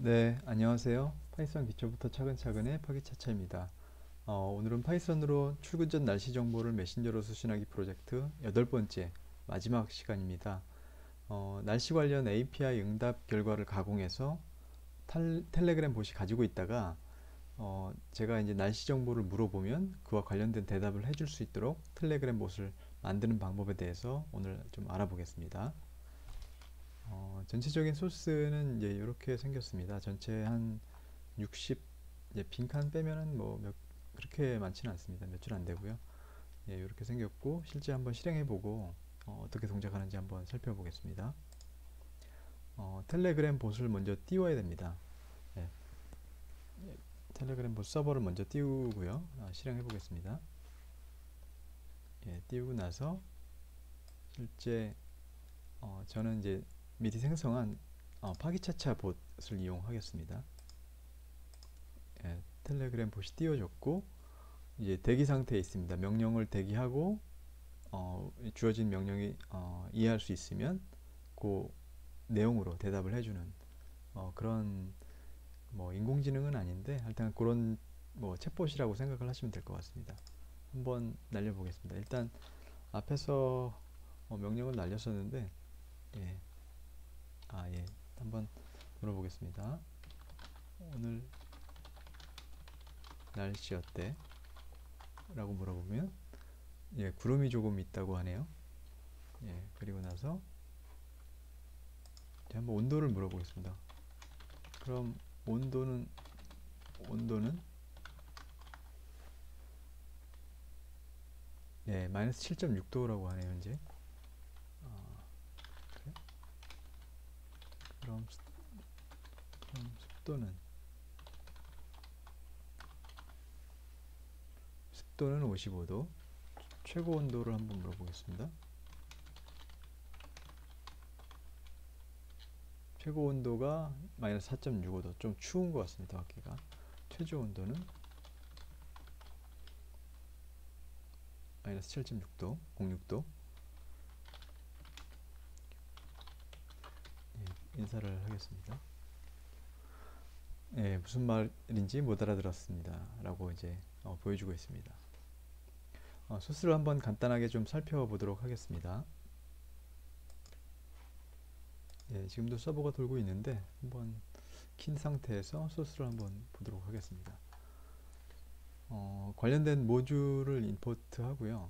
네, 안녕하세요. 파이썬 기초부터 차근차근의 파기차차입니다. 오늘은 파이썬으로 출근 전 날씨 정보를 메신저로 수신하기 프로젝트 8번째 마지막 시간입니다. 날씨 관련 API 응답 결과를 가공해서 텔레그램 봇이 가지고 있다가 제가 이제 날씨 정보를 물어보면 그와 관련된 대답을 해줄 수 있도록 텔레그램 봇을 만드는 방법에 대해서 오늘 좀 알아보겠습니다. 전체적인 소스는 이제 이렇게 생겼습니다. 전체 한 60, 이제 빈칸 빼면은 그렇게 많지는 않습니다. 몇 줄 안 되고요. 예, 이렇게 생겼고 실제 한번 실행해보고 떻게 동작하는지 한번 살펴보겠습니다. 텔레그램 봇을 먼저 띄워야 됩니다. 예, 텔레그램 봇 서버를 먼저 띄우고요. 실행해보겠습니다. 예, 띄우고 나서 실제 저는 이제 미리 생성한 파기차차 봇을 이용하겠습니다. 예, 텔레그램 봇이 띄워졌고 이제 대기 상태에 있습니다. 명령을 대기하고 주어진 명령이 이해할 수 있으면 그 내용으로 대답을 해주는 그런 인공지능은 아닌데 일단 그런 챗봇이라고 생각을 하시면 될 것 같습니다. 한번 날려보겠습니다. 일단 앞에서 명령을 날렸었는데 예, 예, 한번 물어보겠습니다. 오늘 날씨 어때? 라고 물어보면 예, 구름이 조금 있다고 하네요. 예, 그리고 나서 한번 온도를 물어보겠습니다. 그럼 온도는 예, 마이너스 7.6도라고 하네요, 현재. 그래? 그럼, 그럼 습도는 55도. 최고 온도를 한번 물어보겠습니다. 최고 온도가 마이너스 4.65도. 좀 추운 것 같습니다, 밖에가. 최저 온도는 마이너스 7.6도, 06도. 예, 인사를 하겠습니다. 예, 무슨 말인지 못 알아들었습니다. 라고 이제 보여주고 있습니다. 소스를 한번 간단하게 좀 살펴보도록 하겠습니다. 예, 지금도 서버가 돌고 있는데 한번 킨 상태에서 소스를 한번 보도록 하겠습니다. 관련된 모듈을 임포트 하고요.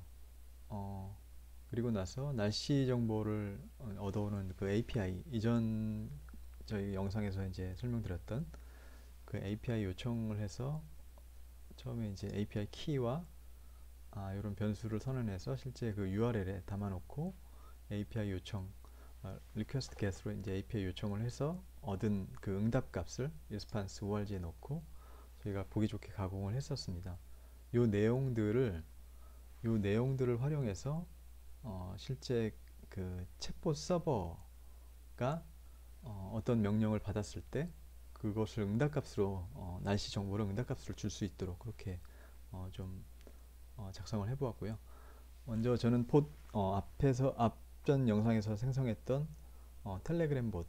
그리고 나서 날씨 정보를 얻어오는 그 API, 이전 저희 영상에서 이제 설명드렸던 그 API 요청을 해서 처음에 이제 API 키와 이런 변수를 선언해서 실제 그 URL에 담아놓고 API 요청, request get으로 이제 API 요청을 해서 얻은 그 응답 값을 response org에 넣고 저희가 보기 좋게 가공을 했었습니다. 요 내용들을 활용해서 실제 그 챗봇 서버가 어떤 명령을 받았을 때 그것을 응답값으로 날씨 정보를 응답값으로 줄 수 있도록 그렇게 좀 작성을 해보았고요. 먼저 저는 앞전 영상에서 생성했던 텔레그램 봇,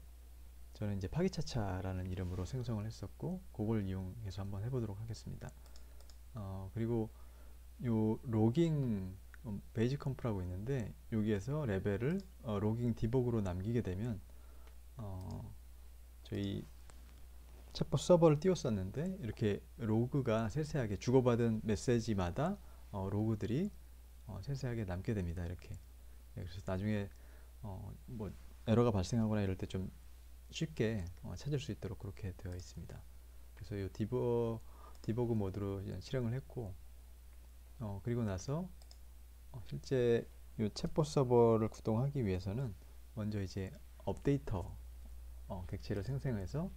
저는 이제 파기차차라는 이름으로 생성을 했었고 그걸 이용해서 한번 해보도록 하겠습니다. 그리고 요 로깅 베이직 컴프라고 있는데 여기에서 레벨을 로깅 디버그로 남기게 되면 저희 챗봇 서버를 띄웠었는데 이렇게 로그가 세세하게 주고받은 메시지마다 로그들이 세세하게 남게 됩니다. 이렇게. 네, 그래서 나중에 뭐 에러가 발생하거나 이럴 때 좀 쉽게 찾을 수 있도록 그렇게 되어 있습니다. 그래서 이 디버그 모드로 실행을 했고 그리고 나서 실제 이 챗봇 서버를 구동하기 위해서는 먼저 이제 업데이터 객체를 생성해서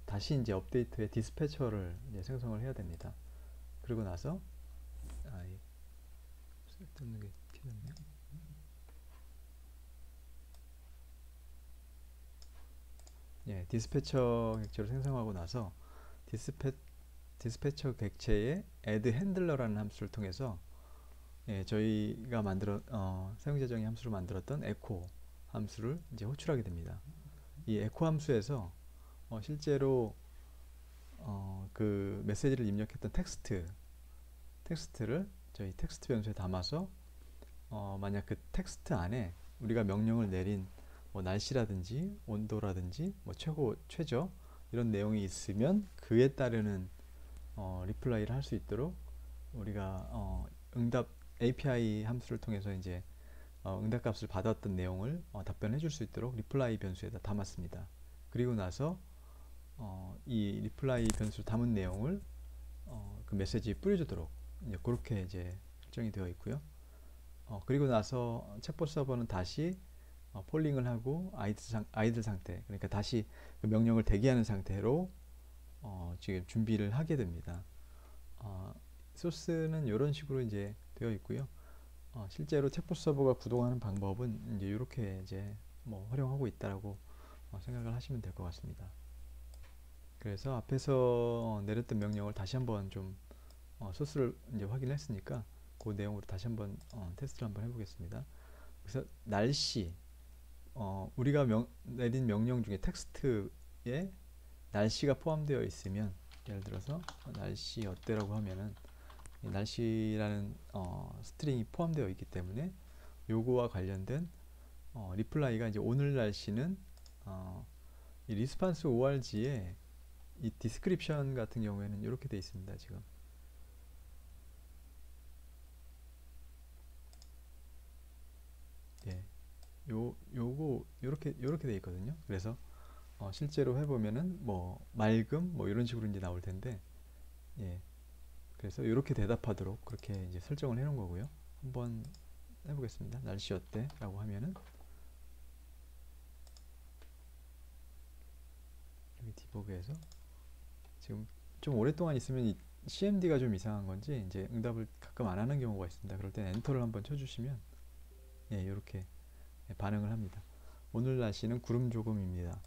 다시 이제 업데이트의 디스패처를 이제 생성을 해야 됩니다. 그리고 나서 쓸데없는 게 켜졌네요. 예, 디스패처 객체를 생성하고 나서 디스패처 객체에 add handler라는 함수를 통해서 예, 저희가 사용자 정의 함수로 만들었던 echo 함수를 이제 호출하게 됩니다. 이 echo 함수에서 실제로 그 메시지를 입력했던 텍스트를 저희 텍스트 변수에 담아서 만약 그 텍스트 안에 우리가 명령을 내린 뭐 날씨라든지 온도라든지 뭐 최고 최저 이런 내용이 있으면 그에 따르는 리플라이를 할 수 있도록 우리가 응답 API 함수를 통해서 이제 응답 값을 받았던 내용을 답변해 줄 수 있도록 리플라이 변수에다 담았습니다. 그리고 나서 이 리플라이 변수 담은 내용을 그 메시지에 뿌려주도록 이제 그렇게 이제 설정이 되어 있고요. 그리고 나서 챗봇 서버는 다시 폴링을 하고 아이들 상태, 그러니까 다시 그 명령을 대기하는 상태로 지금 준비를 하게 됩니다. 소스는 이런 식으로 이제 되어 있고요. 실제로 챗봇 서버가 구동하는 방법은 이제 이렇게 이제 뭐 활용하고 있다라고 생각을 하시면 될 것 같습니다. 그래서 앞에서 내렸던 명령을 다시 한번 좀 소스를 이제 확인했으니까 그 내용으로 다시 한번 테스트를 한번 해보겠습니다. 그래서 날씨, 우리가 내린 명령 중에 텍스트에 날씨가 포함되어 있으면 예를 들어서 날씨 어때라고 하면은 날씨라는 스트링이 포함되어 있기 때문에 요거와 관련된 리플라이가 이제 오늘 날씨는 이 리스판스 org에 이 디스크립션 같은 경우에는 이렇게 되어 있습니다. 지금 예, 요거 요렇게 되어 있거든요. 그래서 실제로 해보면은 뭐 맑음 뭐 이런 식으로 이제 나올 텐데, 예, 그래서 이렇게 대답하도록 그렇게 이제 설정을 해 놓은 거고요. 한번 해보겠습니다. 날씨 어때? 라고 하면은 여기 디버그에서 지금 좀 오랫동안 있으면 이 CMD가 좀 이상한 건지 이제 응답을 가끔 안 하는 경우가 있습니다. 그럴 땐 엔터를 한번 쳐주시면 예, 이렇게 반응을 합니다. 오늘 날씨는 구름 조금입니다.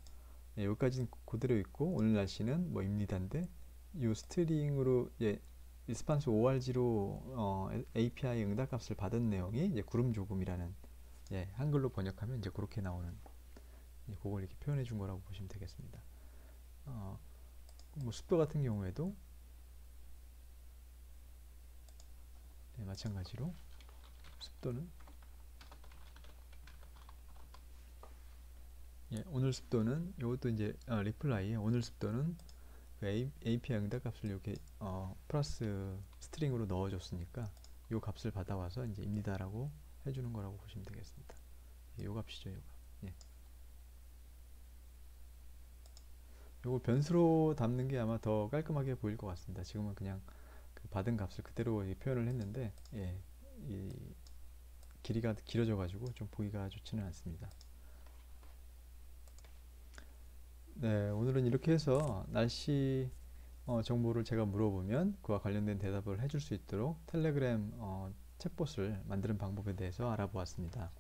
예, 여기까지는 그대로 있고 오늘 날씨는 뭐 입니다인데 이 스트링으로 예, 리스판스 org로 API 응답값을 받은 내용이 이제 구름 조금이라는 예, 한글로 번역하면 이제 그렇게 나오는 예, 그걸 이렇게 표현해 준 거라고 보시면 되겠습니다. 뭐 습도 같은 경우에도 예, 마찬가지로 습도는 예, 오늘 습도는 이것도 이제 리플라이에 오늘 습도는 그 API 응답값을 이렇게 플러스 스트링으로 넣어줬으니까 이 값을 받아와서 이제 입니다라고 해주는 거라고 보시면 되겠습니다. 이 값이죠, 이 값. 예. 요거 변수로 담는 게 아마 더 깔끔하게 보일 것 같습니다. 지금은 그냥 그 받은 값을 그대로 표현을 했는데 예, 이 길이가 길어져 가지고 좀 보기가 좋지는 않습니다. 네, 오늘은 이렇게 해서 날씨 정보를 제가 물어보면 그와 관련된 대답을 해줄 수 있도록 텔레그램 챗봇을 만드는 방법에 대해서 알아보았습니다.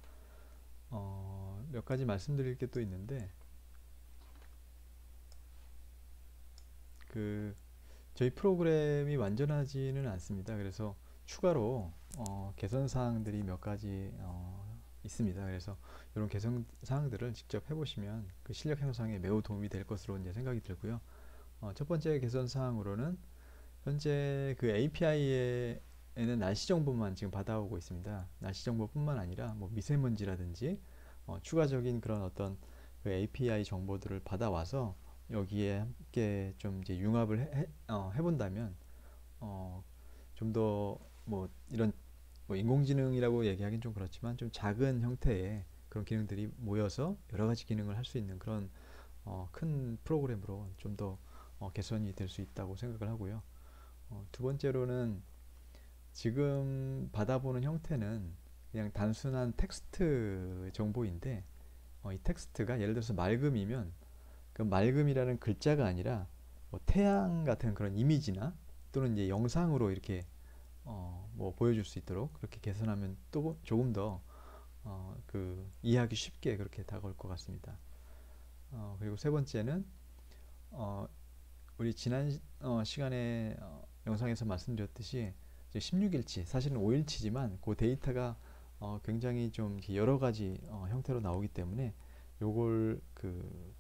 몇 가지 말씀드릴 게 또 있는데 그 저희 프로그램이 완전하지는 않습니다. 그래서 추가로 개선 사항들이 몇 가지 있습니다. 그래서 이런 개선 사항들을 직접 해보시면 그 실력 향상에 매우 도움이 될 것으로 이제 생각이 들고요. 첫 번째 개선 사항으로는 현재 그 API에는 날씨 정보만 지금 받아오고 있습니다. 날씨 정보뿐만 아니라 뭐 미세먼지라든지 추가적인 그런 어떤 그 API 정보들을 받아와서 여기에 함께 좀 이제 융합을 해본다면 좀 더 뭐 이런 뭐 인공지능이라고 얘기하기는 좀 그렇지만 좀 작은 형태의 그런 기능들이 모여서 여러 가지 기능을 할 수 있는 그런 큰 프로그램으로 좀 더 개선이 될 수 있다고 생각을 하고요. 두 번째로는 지금 받아보는 형태는 그냥 단순한 텍스트 정보인데 이 텍스트가 예를 들어서 맑음이면 그 맑음이라는 글자가 아니라 뭐 태양 같은 그런 이미지나 또는 이제 영상으로 이렇게 뭐 보여줄 수 있도록 그렇게 개선하면 또 조금 더 그 이해하기 쉽게 그렇게 다가올 것 같습니다. 그리고 세 번째는 우리 지난 시간에 영상에서 말씀드렸듯이 16일치 사실은 5일치지만 그 데이터가 굉장히 좀 여러 가지 형태로 나오기 때문에 요걸 그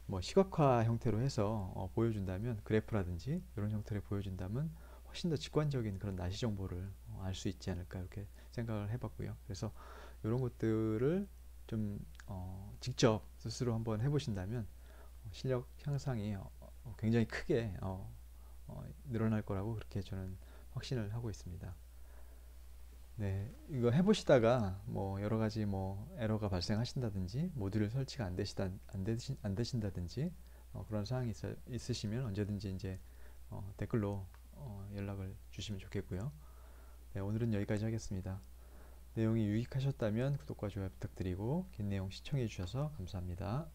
뭐 시각화 형태로 해서 보여준다면 그래프라든지 이런 형태로 보여준다면 훨씬 더 직관적인 그런 날씨 정보를 알 수 있지 않을까 이렇게 생각을 해봤고요. 그래서 이런 것들을 좀 직접 스스로 한번 해보신다면 실력 향상이 굉장히 크게 늘어날 거라고 그렇게 저는 확신을 하고 있습니다. 네, 이거 해보시다가 뭐 여러 가지 뭐 에러가 발생하신다든지 모듈 설치가 안 되신다든지 그런 사항이 있으시면 언제든지 이제 댓글로 연락을 주시면 좋겠고요. 네, 오늘은 여기까지 하겠습니다. 내용이 유익하셨다면 구독과 좋아요 부탁드리고 긴 내용 시청해 주셔서 감사합니다.